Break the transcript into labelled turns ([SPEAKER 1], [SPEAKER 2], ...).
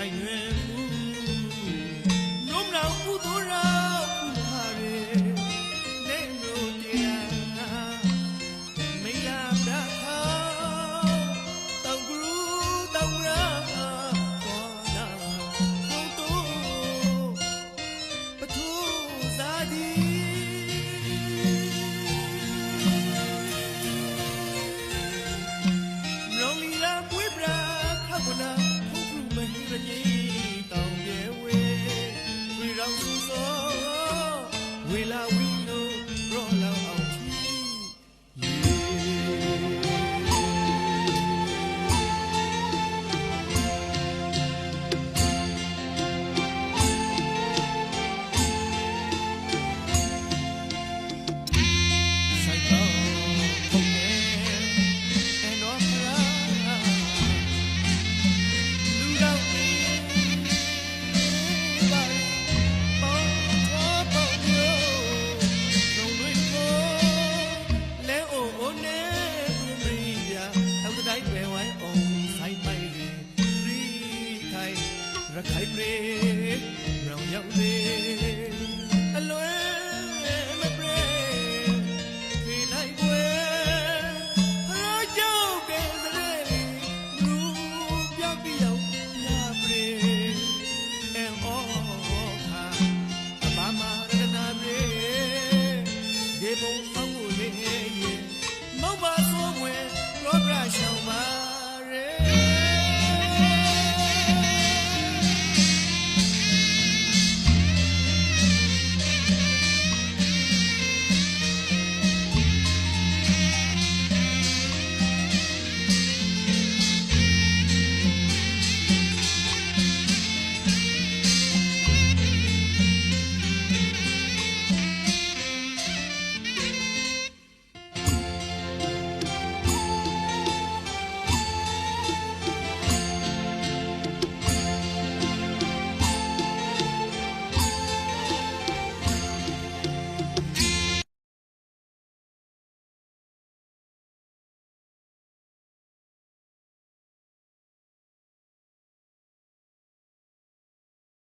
[SPEAKER 1] ထိုင်ရွယ်မှုလုံးတော်ကုသိုလ်တော်ကုပါရေနေလို့တရားမိလာပြခါတောင်ကလူတောင်ရာပေါ်နာဘုံတို့ပထူသာဒီလုံးလီလာပွေးပြခါကနာမဟိရကြီးတောင်ပြဲဝေဝေရောင်စုစောဝေလာဝီနိုရောလောင်အောင်ချီဆိုင်ကောဖုန်နေအနော်ဖလာရခိုင်ပြည်ရောင်ရောက်လေအလွယ်